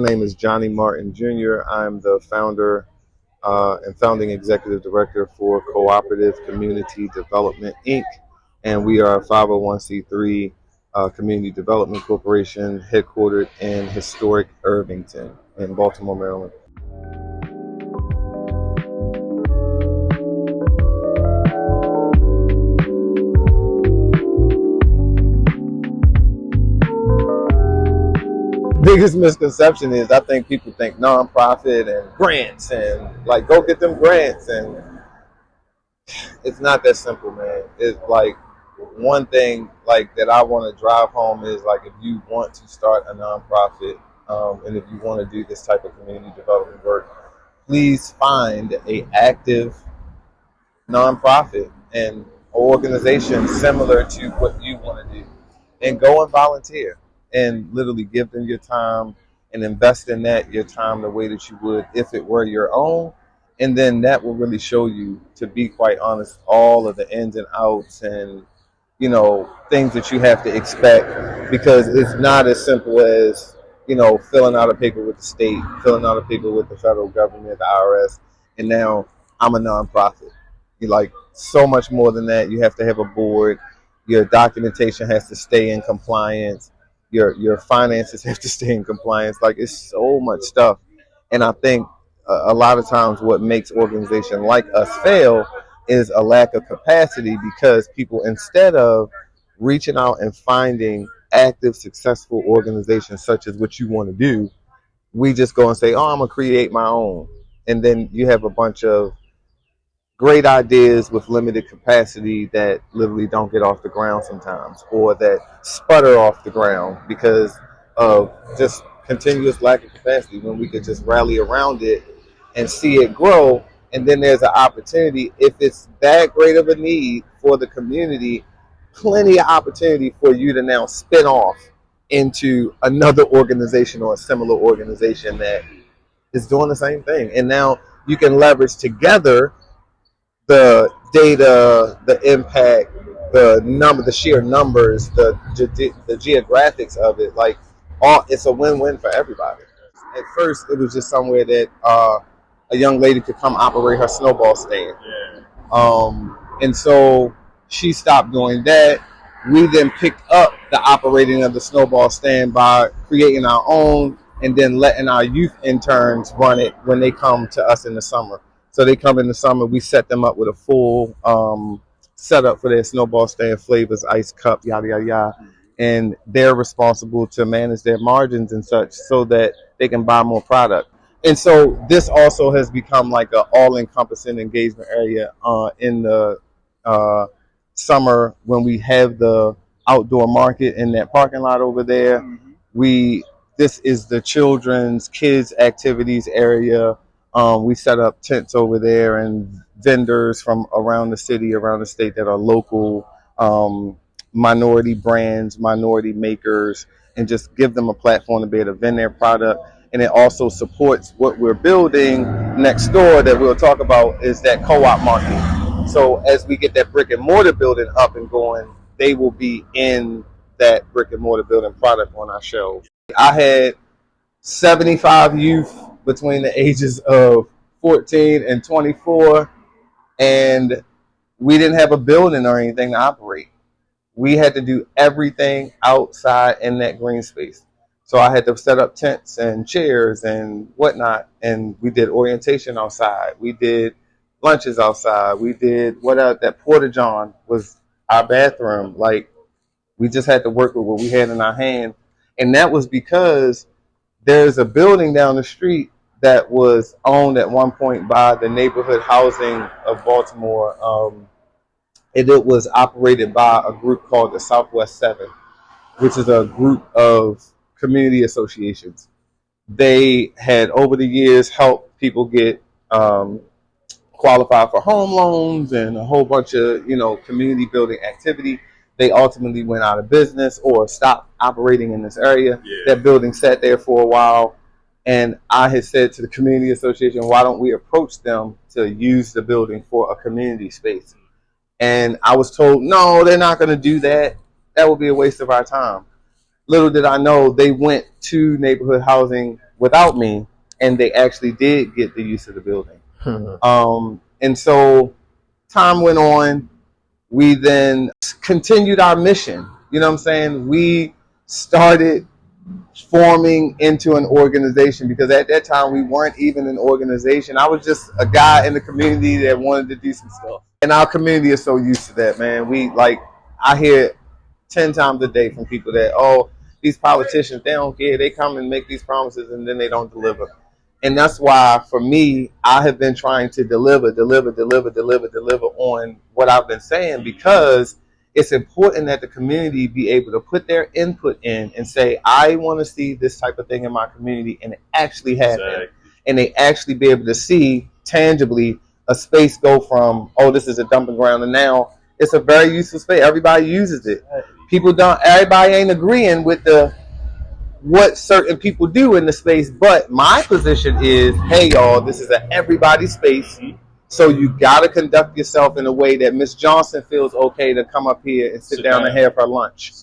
My name is Johnny Martin Jr. I'm the founder and founding executive director for Cooperative Community Development, Inc. And we are a 501c3 community development corporation headquartered in historic Irvington in Baltimore, Maryland. Biggest misconception is I think people think nonprofit and grants and like go get them grants, and it's not that simple, man. It's like one thing like that I want to drive home is like if you want to start a nonprofit and if you want to do this type of community development work, please find a active nonprofit and organization similar to what you want to do and go and volunteer and literally give them your time and invest in that your time the way that you would if it were your own. And then that will really show you, to be quite honest, all of the ins and outs and, you know, things that you have to expect, because it's not as simple as, you know, filling out a paper with the state, filling out a paper with the federal government, the IRS, and now I'm a nonprofit. You're like so much more than that. You have to have a board. Your documentation has to stay in compliance. Your finances have to stay in compliance. Like, it's so much stuff. And I think a lot of times what makes organizations like us fail is a lack of capacity, because people, instead of reaching out and finding active, successful organizations such as what you want to do, we just go and say, oh, I'm going to create my own. And then you have a bunch of great ideas with limited capacity that literally don't get off the ground sometimes, or that sputter off the ground because of just continuous lack of capacity, when we could just rally around it and see it grow. And then there's an opportunity, if it's that great of a need for the community, plenty of opportunity for you to now spin off into another organization or a similar organization that is doing the same thing. And now you can leverage together the data, the impact, the sheer numbers, the geographics of it. Like, it's a win-win for everybody. At first, it was just somewhere that a young lady could come operate her snowball stand. And so she stopped doing that. We then picked up the operating of the snowball stand by creating our own and then letting our youth interns run it when they come to us in the summer. So they come in the summer, we set them up with a full setup for their snowball stand, flavors, ice cup, yada, yada, yada. And they're responsible to manage their margins and such so that they can buy more product. And so this also has become like an all-encompassing engagement area in the summer when we have the outdoor market in that parking lot over there. This is the children's kids activities area. We set up tents over there and vendors from around the city, around the state that are local, minority brands, minority makers, and just give them a platform to be able to vend their product. And it also supports what we're building next door that we'll talk about, is that co-op market. So as we get that brick and mortar building up and going, they will be in that brick and mortar building product on our shelves. I had 75 youth between the ages of 14 and 24, and we didn't have a building or anything to operate. We had to do everything outside in that green space. So I had to set up tents and chairs and whatnot, and we did orientation outside. We did lunches outside. We did that porta-john was our bathroom. Like, we just had to work with what we had in our hand. And that was because there's a building down the street that was owned at one point by the neighborhood housing of Baltimore. And it was operated by a group called the Southwest 7, which is a group of community associations. They had over the years helped people get qualified for home loans and a whole bunch of, community building activity. They ultimately went out of business or stopped operating in this area. Yeah. That building sat there for a while. And I had said to the community association, why don't we approach them to use the building for a community space? And I was told, no, they're not going to do that. That would be a waste of our time. little did I know, they went to neighborhood housing without me, and they actually did get the use of the building. And so time went on. We then continued our mission. You know what I'm saying? We started forming into an organization, because at that time we weren't even an organization. I was just a guy in the community that wanted to do some stuff. And our community is so used to that, man. I hear 10 times a day from people that, oh, these politicians, they don't care. They come and make these promises and then they don't deliver. And that's why, for me, I have been trying to deliver on what I've been saying, because it's important that the community be able to put their input in and say, I want to see this type of thing in my community, and it actually happen. Exactly. And they actually be able to see tangibly a space go from, oh, this is a dumping ground, and now it's a very useful space. Everybody uses it. Everybody ain't agreeing with what certain people do in the space, but my position is, hey, y'all, this is an everybody space. So you got to conduct yourself in a way that Miss Johnson feels okay to come up here and sit down and have her lunch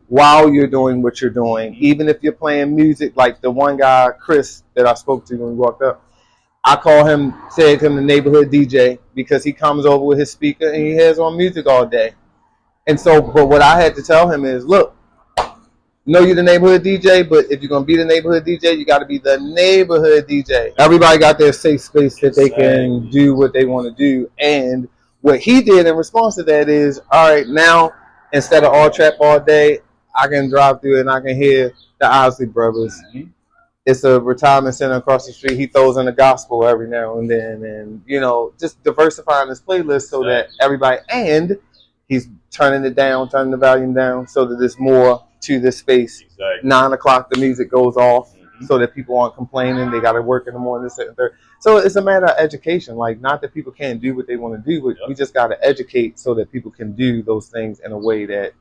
while you're doing what you're doing. Even if you're playing music, like the one guy, Chris, that I spoke to when we walked up, I call him, said him the neighborhood DJ, because he comes over with his speaker and he has on music all day. And so, but what I had to tell him is, look, know you're the neighborhood DJ, but if you're going to be the neighborhood DJ, you got to be the neighborhood DJ. Everybody got their safe space that they can do what they want to do. And what he did in response to that is, all right, now, instead of all trap all day, I can drive through and I can hear the Isley Brothers. It's a retirement center across the street. He throws in the gospel every now and then, and, you know, just diversifying his playlist so that everybody, and he's turning the volume down so that there's more to this space. 9 o'clock, the music goes off so that people aren't complaining. They got to work in the morning, this, and third. So it's a matter of education. Like, not that people can't do what they want to do, but we just got to educate so that people can do those things in a way that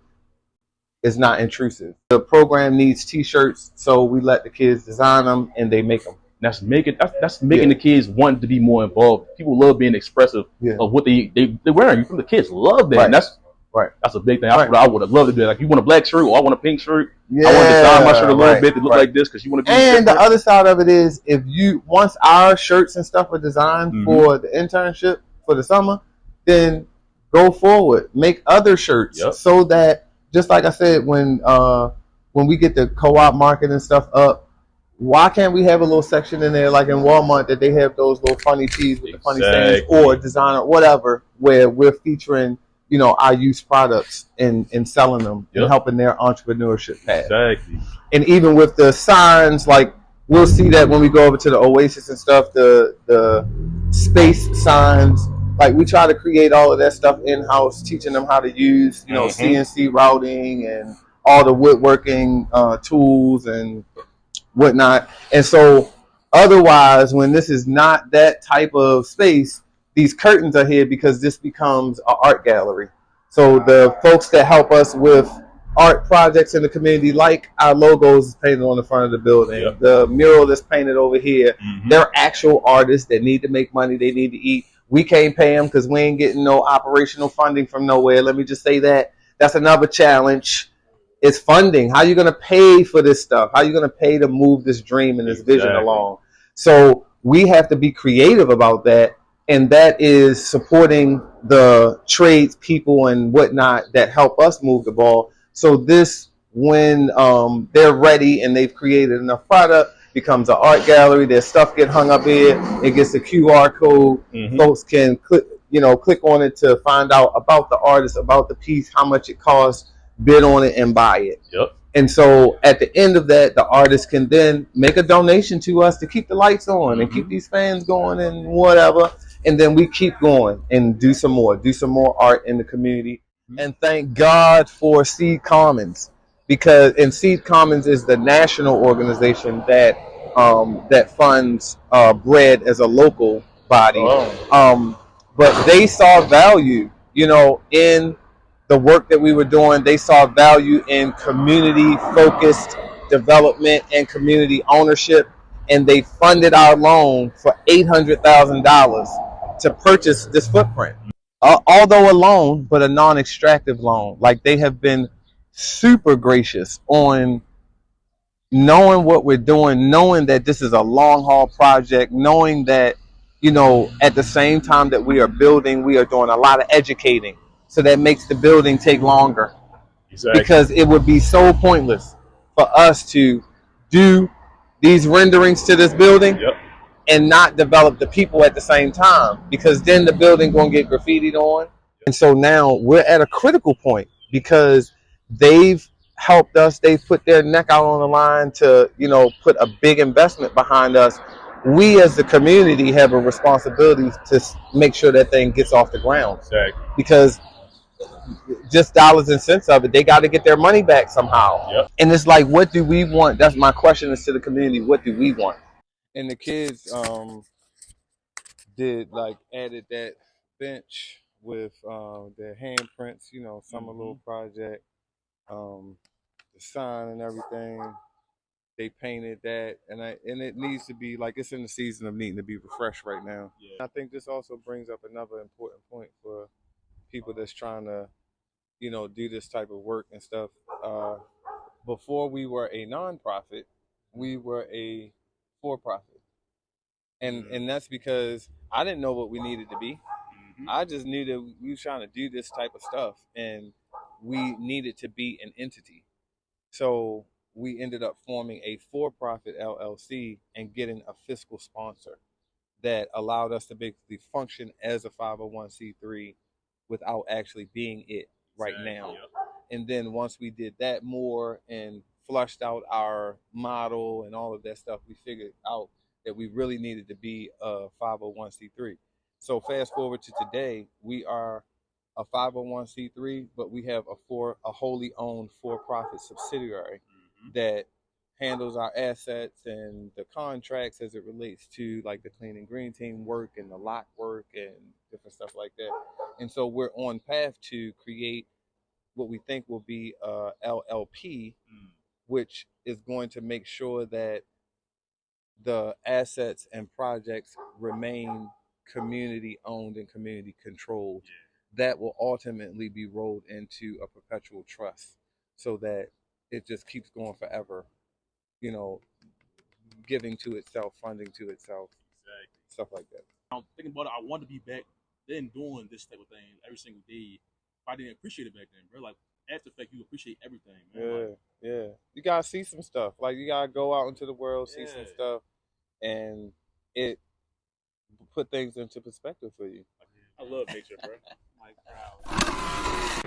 is not intrusive. The program needs T-shirts, so we let the kids design them and they make them. That's making the kids want to be more involved. People love being expressive of what they're wearing. The kids love that. And that's a big thing. I would have loved to do. Like, you want a black shirt, or I want a pink shirt. I want to design my shirt a little bit to look like this, because you want to be. And the other side of it is, if you, once our shirts and stuff are designed for the internship for the summer, then go forward, make other shirts so that, just like I said, when we get the co-op market and stuff up, why can't we have a little section in there, like in Walmart, that they have those little funny tees with the funny things, or designer, whatever, where we're featuring, you know, our used products and selling them and helping their entrepreneurship path. Exactly. And even with the signs, like, we'll see that when we go over to the Oasis and stuff, the space signs, like, we try to create all of that stuff in-house, teaching them how to use, you know, CNC routing and all the woodworking tools and whatnot. And so otherwise, when this is not that type of space, these curtains are here because this becomes an art gallery. So the folks that help us with art projects in the community, like our logos is painted on the front of the building, the mural that's painted over here, they're actual artists that need to make money, they need to eat. We can't pay them because we ain't getting no operational funding from nowhere. Let me just say that. That's another challenge. It's funding. How are you going to pay for this stuff? How are you going to pay to move this dream and this vision along? So we have to be creative about that. And that is supporting the trades people and whatnot that help us move the ball. So this, when they're ready and they've created enough product, becomes an art gallery. Their stuff get hung up here. It gets a QR code. Folks can click on it to find out about the artist, about the piece, how much it costs, bid on it, and buy it. And so at the end of that, the artist can then make a donation to us to keep the lights on and keep these fans going and whatever. And then we keep going and do some more art in the community. And thank God for Seed Commons, because Seed Commons is the national organization that funds bread as a local body. But they saw value, in the work that we were doing. They saw value in community-focused development and community ownership, and they funded our loan for $800,000 to purchase this footprint. Although a loan, but a non-extractive loan. Like, they have been super gracious on knowing what we're doing, knowing that this is a long haul project, knowing that, you know, at the same time that we are building, we are doing a lot of educating. So that makes the building take longer. Exactly. Because it would be so pointless for us to do these renderings to this building, yep, and not develop the people at the same time, because then the building gonna get graffitied on. And so now we're at a critical point because they've helped us. They've put their neck out on the line to, you know, put a big investment behind us. We as the community have a responsibility to make sure that thing gets off the ground. Exactly. Because just dollars and cents of it, they got to get their money back somehow. Yep. And it's like, what do we want? That's my question is to the community. What do we want? And the kids did like added that bench with their handprints, you know, summer little project, the sign and everything. They painted that, and it needs to be like, it's in the season of needing to be refreshed right now. Yeah. I think this also brings up another important point for people that's trying to, you know, do this type of work and stuff. Before we were a nonprofit, we were a for-profit, and that's because I didn't know what we needed to be. Mm-hmm. I just knew that we were trying to do this type of stuff, and we needed to be an entity. So we ended up forming a for-profit LLC and getting a fiscal sponsor that allowed us to basically function as a 501c3 without actually being it right now. Yep. And then once we did that more and flushed out our model and all of that stuff, we figured out that we really needed to be a 501c3. So fast forward to today, we are a 501c3, but we have a wholly owned for-profit subsidiary that handles our assets and the contracts as it relates to like the clean and green team work and the lot work and different stuff like that. And so we're on path to create what we think will be a LLP, which is going to make sure that the assets and projects remain community owned and community controlled. Yeah. That will ultimately be rolled into a perpetual trust so that it just keeps going forever, you know, giving to itself, funding to itself, exactly, stuff like that. I'm thinking about it, I wanted to be back then doing this type of thing every single day. I didn't appreciate it back then, bro. Like, after the fact, you appreciate everything, man. Yeah, like, yeah. You gotta see some stuff. Like, you gotta go out into the world, see some stuff, and it put things into perspective for you. I love nature, bro. Like, proud.